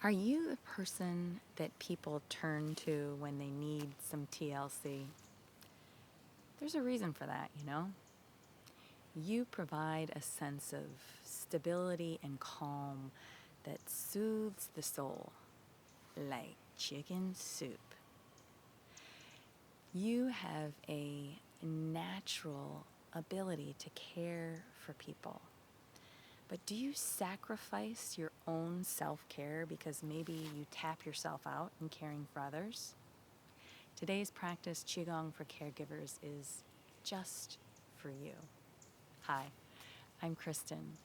Are you the person that people turn to when they need some TLC? There's a reason for that, you know? You provide a sense of stability and calm that soothes the soul, like chicken soup. You have a natural ability to care for people. But do you sacrifice your own self-care because maybe you tap yourself out in caring for others? Today's practice, Qigong for Caregivers, is just for you. Hi, I'm Kristen.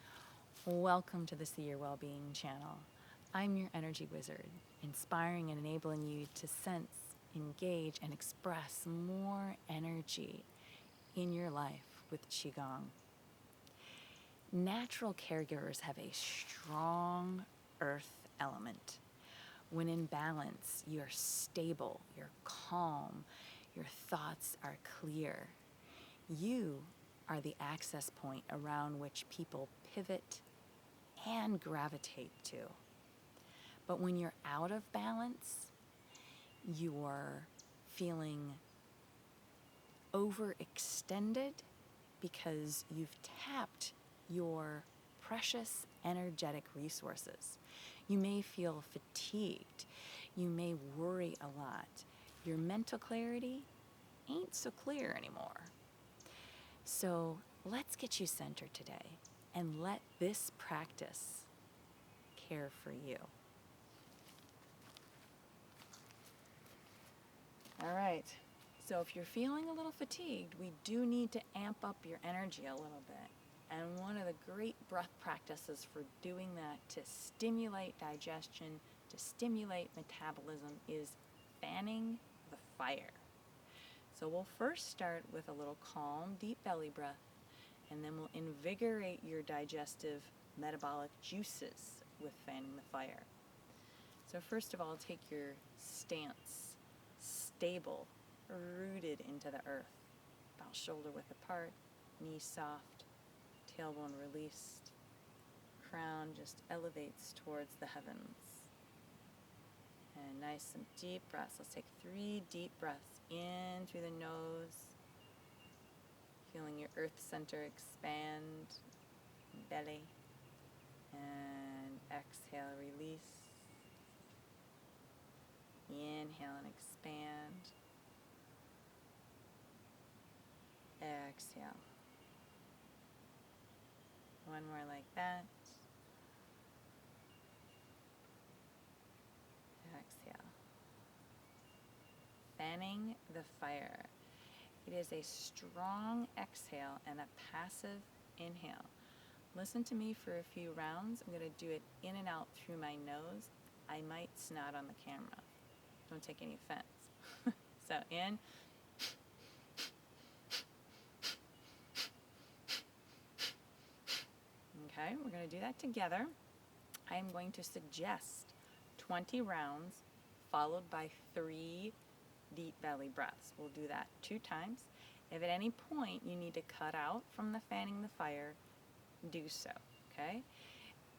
Welcome to the See Your Wellbeing channel. I'm your energy wizard, inspiring and enabling you to sense, engage, and express more energy in your life with Qigong. Natural caregivers have a strong earth element. When in balance, you're stable, you're calm, your thoughts are clear. You are the access point around which people pivot and gravitate to. But when you're out of balance, you're feeling overextended because you've tapped your precious energetic resources. You may feel fatigued. You may worry a lot. Your mental clarity ain't so clear anymore. So let's get you centered today and let this practice care for you. All right. So if you're feeling a little fatigued, we do need to amp up your energy a little bit. And one of the great breath practices for doing that to stimulate digestion, to stimulate metabolism, is fanning the fire. So we'll first start with a little calm, deep belly breath, and then we'll invigorate your digestive metabolic juices with fanning the fire. So first of all, take your stance, stable, rooted into the earth, about shoulder width apart, knees soft, tailbone released, crown just elevates towards the heavens. And nice, some deep breaths. Let's take 3 deep breaths in through the nose, feeling your earth center expand, belly, and exhale, release. Inhale and expand. Exhale. One more like that. Exhale. Fanning the fire. It is a strong exhale and a passive inhale. Listen to me for a few rounds. I'm going to do it in and out through my nose. I might snot on the camera. Don't take any offense. So in. Okay, we're going to do that together. I am going to suggest 20 rounds followed by 3 deep belly breaths. We'll do that 2 times. If at any point you need to cut out from the fanning the fire, do so, okay?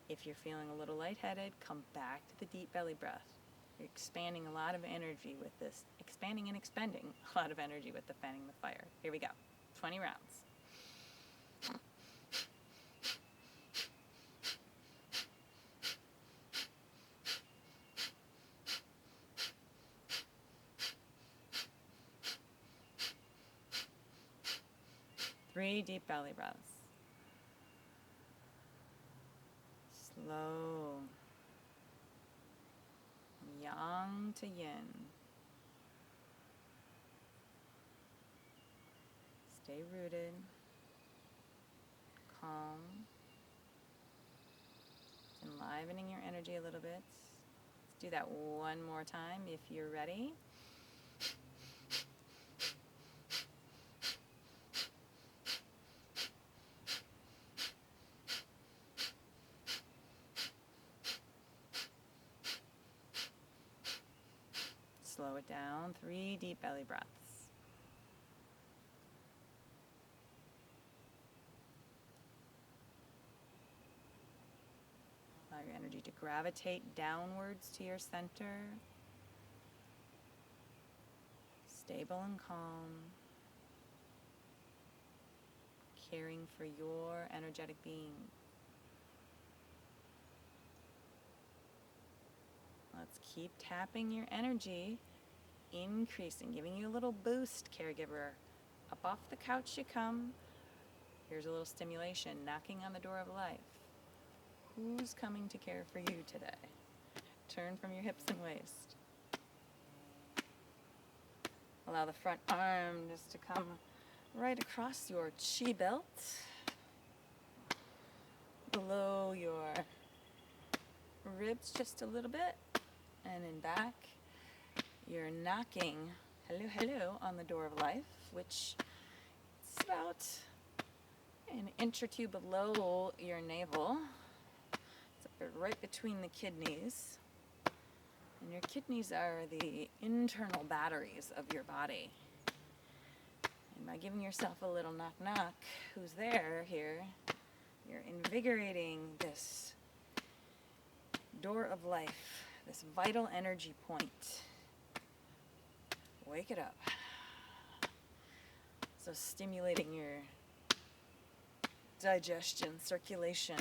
If you're feeling a little lightheaded, come back to the deep belly breath. You're expanding a lot of energy with this, expanding and expending a lot of energy with the fanning the fire. Here we go, 20 rounds. Three deep belly breaths. Slow. Yang to yin. Stay rooted. Calm. Enlivening your energy a little bit. Let's do that one more time if you're ready. Slow it down. 3 deep belly breaths. Allow your energy to gravitate downwards to your center, stable and calm, caring for your energetic being. Let's keep tapping your energy, increasing, giving you a little boost, caregiver. Up off the couch you come. Here's a little stimulation, knocking on the door of life. Who's coming to care for you today? Turn from your hips and waist. Allow the front arm just to come right across your Qi belt, below your ribs just a little bit, and in back. You're knocking, hello, hello, on the door of life, which is about an inch or two below your navel. It's up right between the kidneys. And your kidneys are the internal batteries of your body. And by giving yourself a little knock knock, who's there here, you're invigorating this door of life, this vital energy point. Wake it up. So stimulating your digestion, circulation,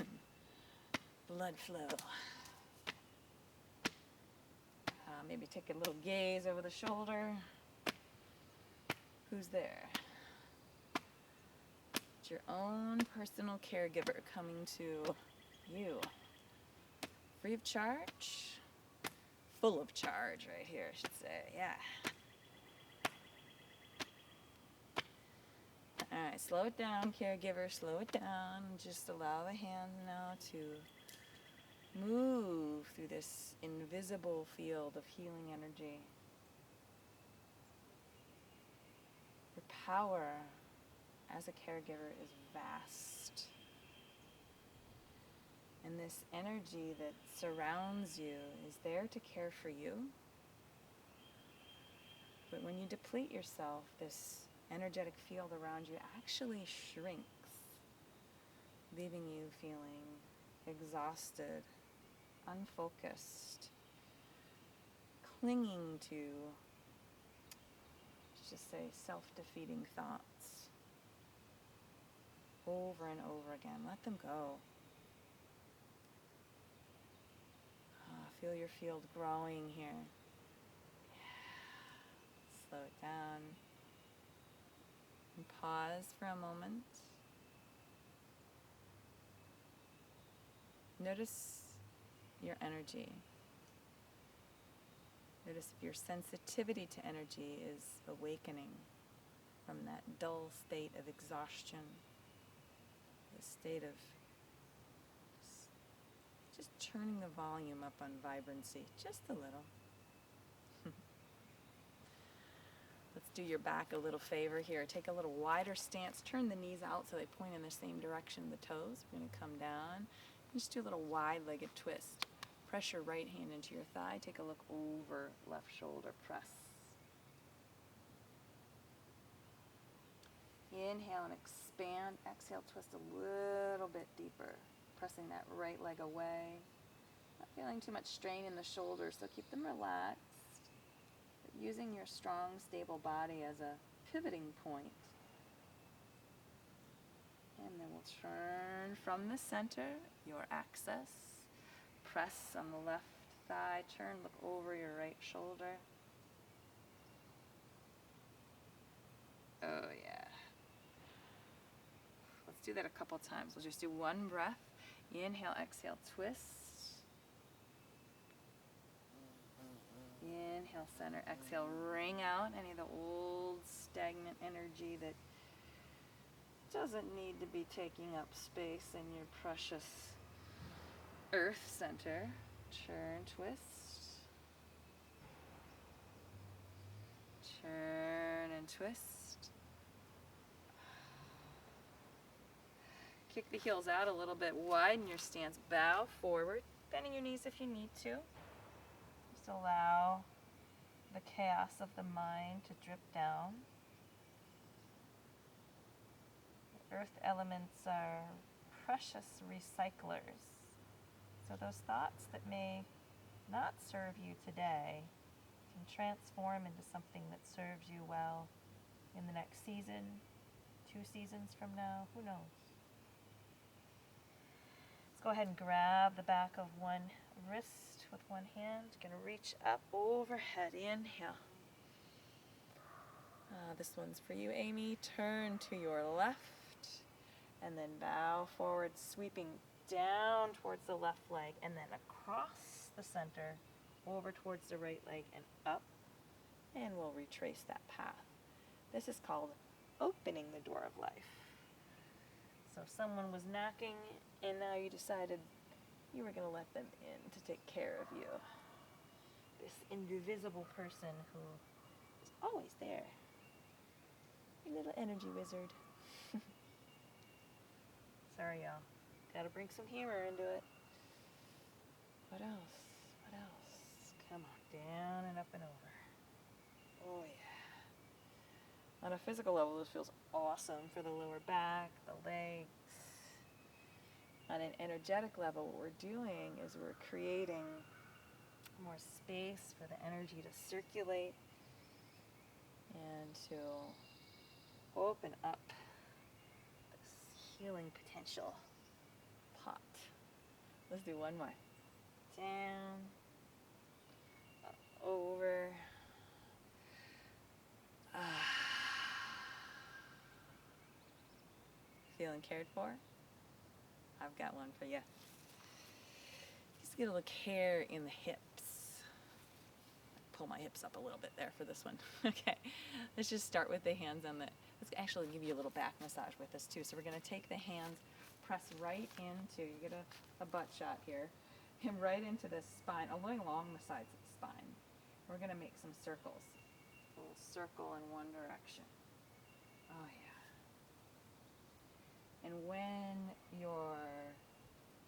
blood flow. Maybe take a little gaze over the shoulder. Who's there? It's your own personal caregiver coming to you. Free of charge. Full of charge right here, I should say. Yeah. Alright, slow it down, caregiver. Slow it down. Just allow the hands now to move through this invisible field of healing energy. Your power as a caregiver is vast. And this energy that surrounds you is there to care for you. But when you deplete yourself, this energetic field around you actually shrinks, leaving you feeling exhausted, unfocused, clinging to, let's just say, self-defeating thoughts over and over again. Let them go. Feel your field growing here. Slow it down. And pause for a moment. Notice your energy. Notice if your sensitivity to energy is awakening from that dull state of exhaustion, the state of just turning the volume up on vibrancy just a little. Let's do your back a little favor here. Take a little wider stance. Turn the knees out so they point in the same direction, the toes. We're going to come down. Just do a little wide-legged twist. Press your right hand into your thigh. Take a look over left shoulder. Press. Inhale and expand. Exhale, twist a little bit deeper. Pressing that right leg away. Not feeling too much strain in the shoulders, so keep them relaxed. But using your strong, stable body as a pivoting point. And then we'll turn from the center, your axis. Press on the left thigh, turn, look over your right shoulder. Oh yeah. Let's do that a couple times. We'll just do one breath. Inhale, exhale, twist. Inhale, center, exhale, wring out any of the old stagnant energy that doesn't need to be taking up space in your precious earth center. Turn, twist. Turn and twist. Kick the heels out a little bit, widen your stance, bow forward, bending your knees if you need to. Just allow the chaos of the mind to drip down. The earth elements are precious recyclers So those thoughts that may not serve you today can transform into something that serves you well in the next season, 2 seasons from now, who knows? Let's go ahead and grab the back of one wrist with one hand. Gonna reach up overhead, inhale. This one's for you, Amy. Turn to your left and then bow forward, sweeping down towards the left leg and then across the center, over towards the right leg and up. And we'll retrace that path. This is called opening the door of life. So if someone was knocking and now you decided you were going to let them in to take care of you. This invisible person who is always there. Your little energy wizard. Sorry, y'all. Gotta bring some humor into it. What else? What else? Come on, down and up and over. Oh, yeah. On a physical level, this feels awesome for the lower back, the legs. On an energetic level, what we're doing is we're creating more space for the energy to circulate and to open up this healing potential pot. Let's do one more. Down, up, over. Feeling cared for? I've got one for you. Just get a little care in the hips. Pull my hips up a little bit there for this one. Okay, let's just start with the hands on the, let's actually give you a little back massage with this too. So we're gonna take the hands, press right into, you get a butt shot here, and right into the spine, going along the sides of the spine. We're gonna make some circles. A little circle in one direction. Oh yeah. And when your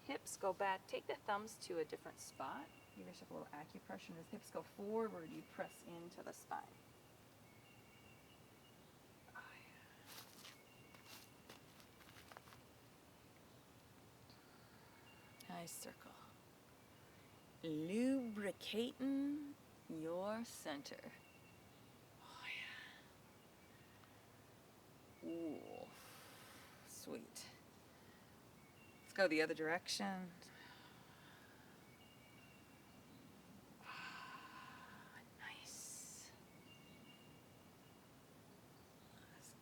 hips go back, take the thumbs to a different spot. Give yourself a little acupressure. As hips go forward, you press into the spine. Oh, yeah. Nice circle. Lubricating your center. Oh, yeah. Ooh, sweet. Let's go the other direction.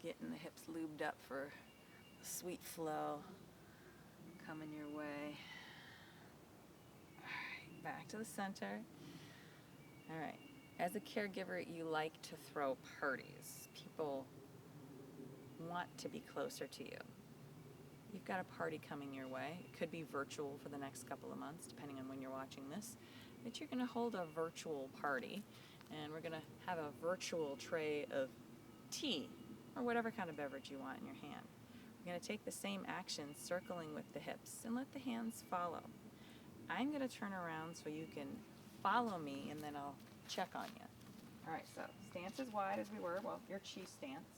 Getting the hips lubed up for the sweet flow coming your way. All right, back to the center. All right, as a caregiver, you like to throw parties. People want to be closer to you. You've got a party coming your way. It could be virtual for the next couple of months, depending on when you're watching this. But you're gonna hold a virtual party, and we're gonna have a virtual tray of tea, or whatever kind of beverage you want in your hand. We're going to take the same action, circling with the hips, and let the hands follow. I'm going to turn around so you can follow me, and then I'll check on you. All right, so stance as wide as we were, well, your Qi stance.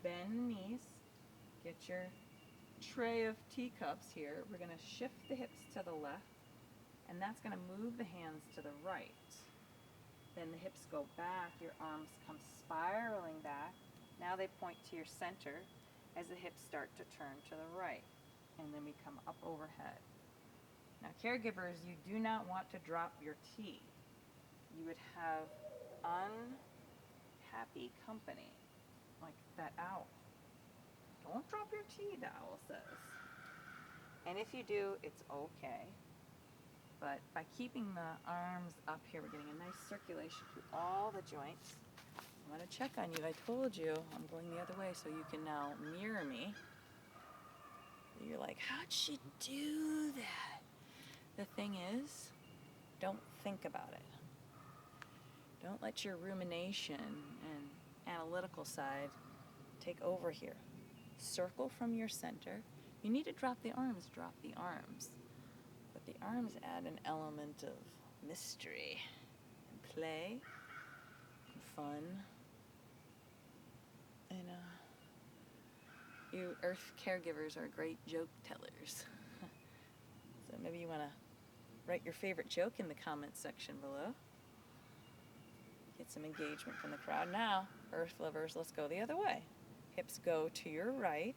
Bend the knees. Get your tray of teacups here. We're going to shift the hips to the left, and that's going to move the hands to the right. Then the hips go back, your arms come spiraling back. Now they point to your center as the hips start to turn to the right. And then we come up overhead. Now caregivers, you do not want to drop your tea. You would have unhappy company, like that owl. Don't drop your tea, the owl says. And if you do, it's okay. But by keeping the arms up here, we're getting a nice circulation through all the joints. I want to check on you. I told you I'm going the other way, so you can now mirror me. You're like, how'd she do that? The thing is, don't think about it. Don't let your rumination and analytical side take over here. Circle from your center. You need to drop the arms, drop the arms. But the arms add an element of mystery and play and fun. And you Earth caregivers are great joke tellers. So maybe you want to Write your favorite joke in the comments section below. Get some engagement from the crowd. Now, earth lovers, let's go the other way. Hips go to your right.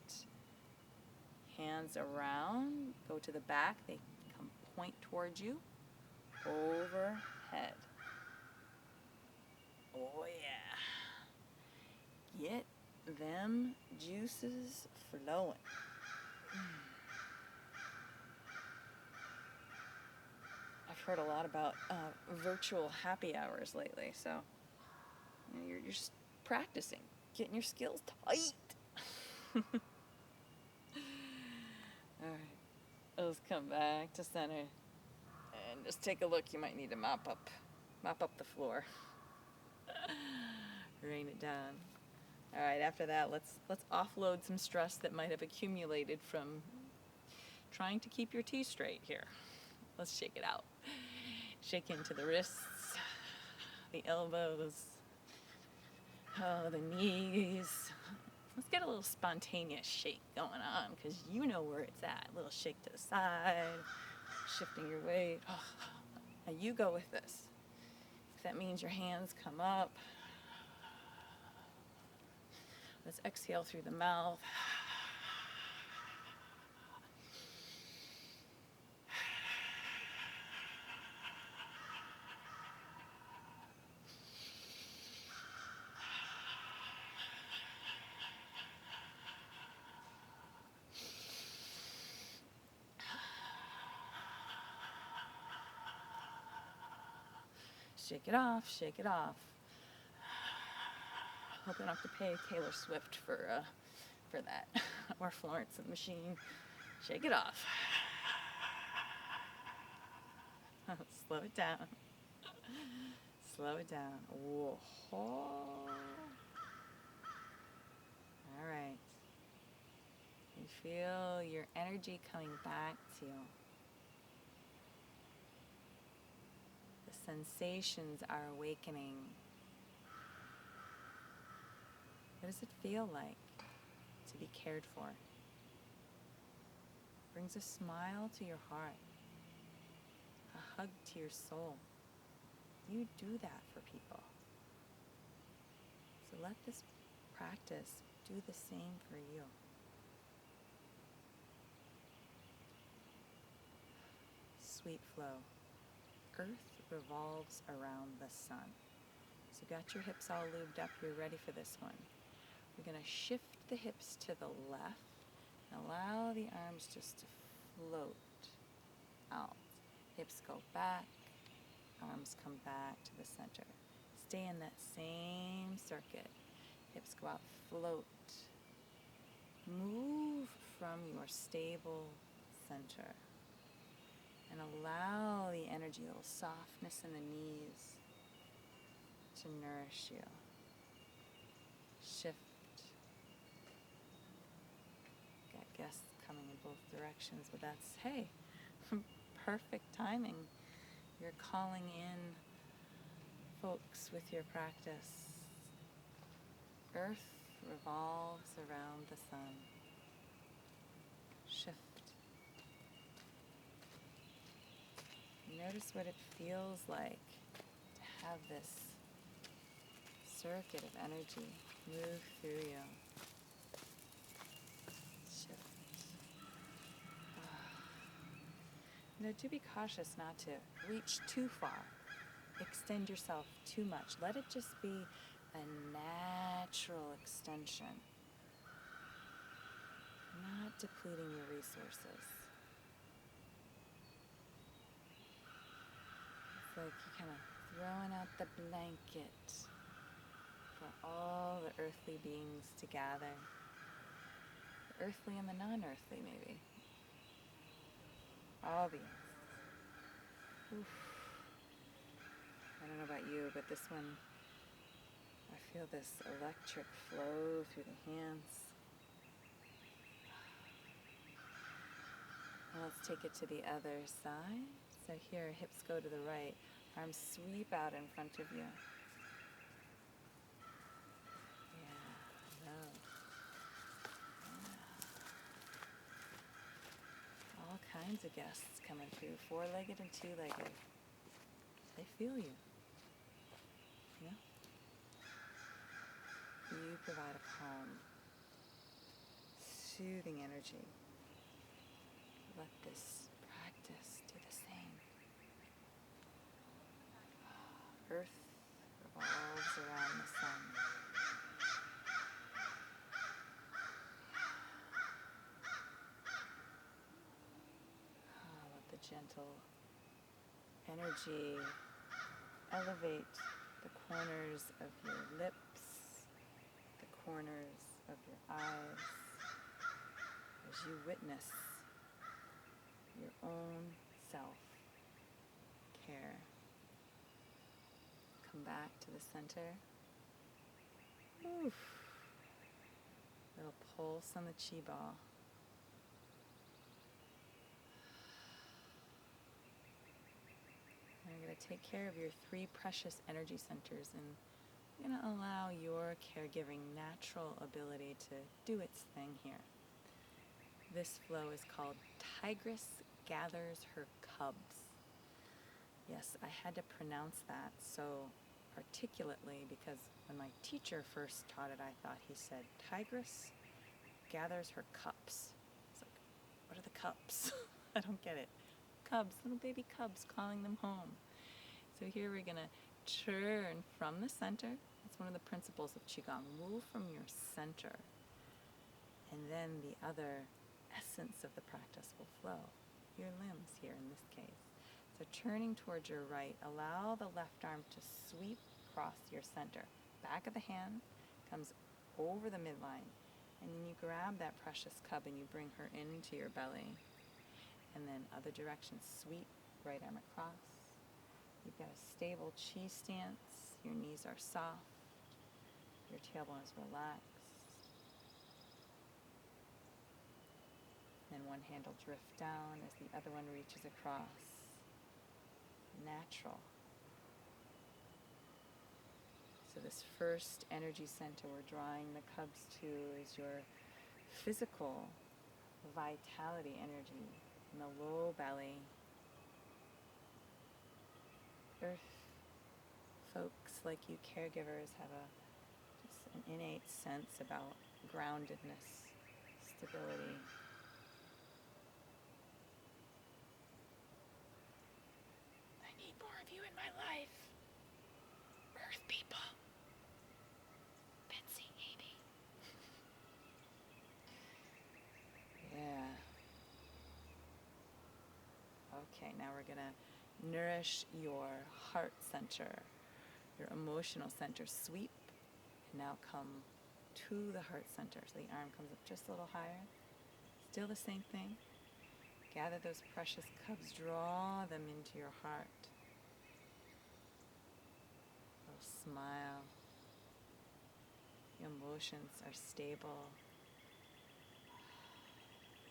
Hands around, go to the back. They come point towards you. Overhead. Oh yeah. Get them juices flowing. I've heard a lot about virtual happy hours lately, so you're just practicing, getting your skills tight. All right, let's come back to center and just take a look. You might need to mop up the floor. Rain it down. All right, after that, let's offload some stress that might have accumulated from trying to keep your T straight here. Let's shake it out. Shake into the wrists, the elbows, the knees. Let's get a little spontaneous shake going on, because you know where it's at. A little shake to the side, shifting your weight. Now you go with this. If that means your hands come up, let's exhale through the mouth. Shake it off, shake it off. Hope I don't have to pay Taylor Swift for that, or Florence and the Machine. Shake it off. Slow it down. Slow it down. Whoa. All right. You feel your energy coming back to you. The sensations are awakening. What does it feel like to be cared for? Brings a smile to your heart, a hug to your soul. You do that for people. So let this practice do the same for you. Sweet flow. Earth revolves around the sun. So you got your hips all lubed up. You're ready for this one. We're going to shift the hips to the left and allow the arms just to float out. Hips go back, arms come back to the center. Stay in that same circuit. Hips go out, float. Move from your stable center and allow the energy, a little softness in the knees to nourish you. Shift. Got guests coming in both directions, but that's, hey, perfect timing. You're calling in folks with your practice. Earth revolves around the sun. Shift. Notice what it feels like to have this circuit of energy move through you. Shift. Now, do be cautious not to reach too far. Extend yourself too much. Let it just be a natural extension, not depleting your resources. It's like you're kind of throwing out the blanket for all the earthly beings to gather. The earthly and the non-earthly, maybe. All beings. Oof. I don't know about you, but this one, I feel this electric flow through the hands. Now let's take it to the other side. So here, hips go to the right. Arms sweep out in front of you. All kinds of guests coming through, four-legged and two-legged. They feel you. Yeah? You provide a calm, soothing energy. Let this practice do the same. Earth revolves around the sun. Let the gentle energy elevate the corners of your lips, the corners of your eyes, as you witness your own self-care. Come back to the center. Oof. Little pulse on the Qi ball. And you're going to take care of your three precious energy centers, and you're going to allow your caregiving natural ability to do its thing here. This flow is called Tigris gathers her cubs. Yes, I had to pronounce that so articulately because when my teacher first taught it, I thought he said, Tigris gathers her cups. It's like, what are the cups? I don't get it. Cubs, little baby cubs, calling them home. So here we're going to turn from the center. That's one of the principles of Qigong. Move from your center. And then the other essence of the practice will flow. Your limbs here in this case. So turning towards your right, allow the left arm to sweep across your center. Back of the hand comes over the midline. And then you grab that precious cub and you bring her into your belly. And then other direction, sweep, right arm across. You've got a stable Qi stance. Your knees are soft. Your tailbone is relaxed. Then one hand will drift down as the other one reaches across. Natural. So this first energy center we're drawing the cubs to is your physical vitality energy in the low belly. Earth folks like you caregivers have just an innate sense about groundedness, stability. I need more of you in my life. Earth people. Betsy, Amy. Yeah. Okay, now we're going to nourish your heart center, your emotional center. Sweep, and now come to the heart center. So the arm comes up just a little higher. Still the same thing. Gather those precious cubs, draw them into your heart. A little smile. Your emotions are stable,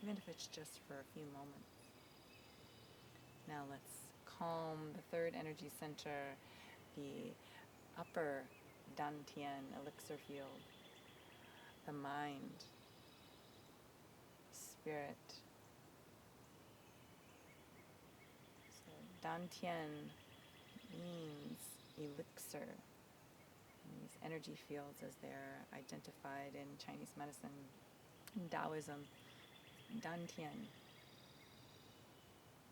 even if it's just for a few moments. Now let's calm the third energy center, the upper Dantian elixir field, the mind, spirit. So Dantian means elixir. And these energy fields, as they're identified in Chinese medicine, in Taoism, Dantian.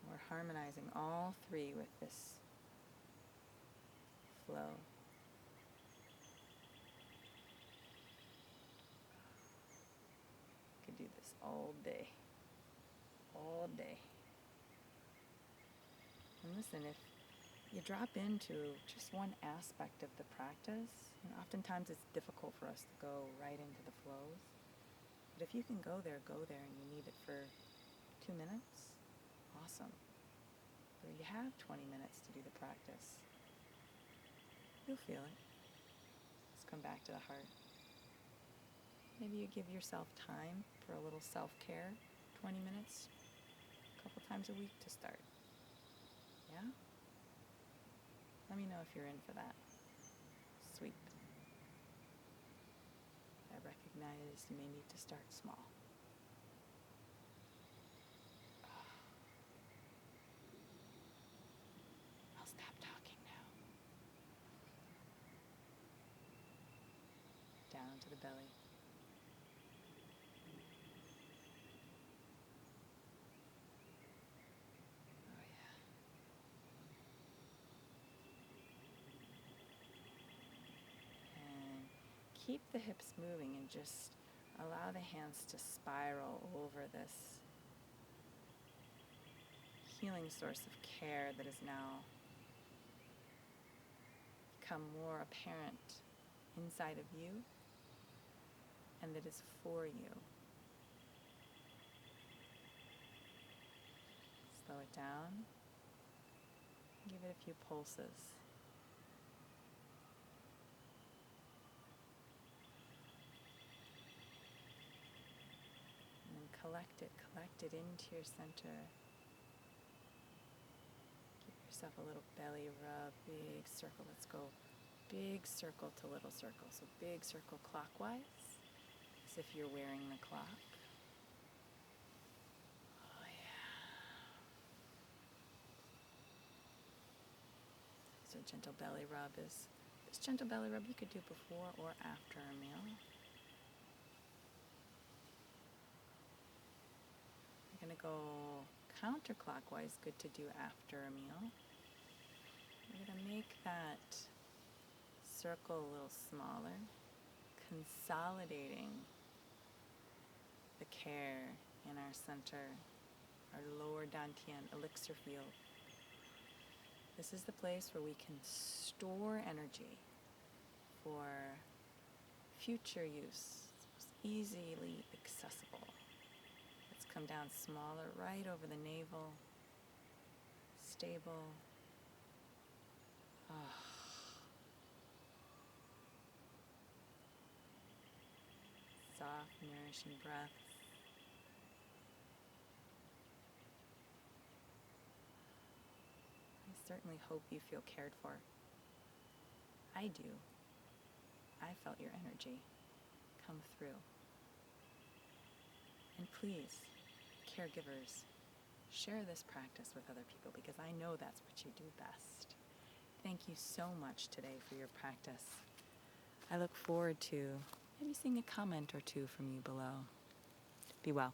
We're harmonizing all three with this flow. Could do this all day. All day. And listen, if you drop into just one aspect of the practice, and oftentimes it's difficult for us to go right into the flows. But if you can go there, and you need it for 2 minutes, awesome. Or you have 20 minutes to do the practice. You'll feel it. Let's come back to the heart. Maybe you give yourself time for a little self-care, 20 minutes, a couple times a week to start. Yeah? Let me know if you're in for that. Sweep. I recognize you may need to start small. the belly. Oh, yeah. And keep the hips moving and just allow the hands to spiral over this healing source of care that has now become more apparent inside of you and that is for you. Slow it down. Give it a few pulses. And then collect it into your center. Give yourself a little belly rub, big circle. Let's go big circle to little circle. So big circle clockwise, as if you're wearing the clock. Oh yeah. So gentle belly rub is, this gentle belly rub you could do before or after a meal. We're going to go counterclockwise, good to do after a meal. We're going to make that circle a little smaller, consolidating the care in our center, our lower dantian elixir field. This is the place where we can store energy for future use. It's easily accessible. Let's come down smaller, right over the navel, stable. Soft, nourishing breaths. I certainly hope you feel cared for. I do. I felt your energy come through. And please, caregivers, share this practice with other people because I know that's what you do best. Thank you so much today for your practice. I look forward to maybe seeing a comment or two from you below. Be well.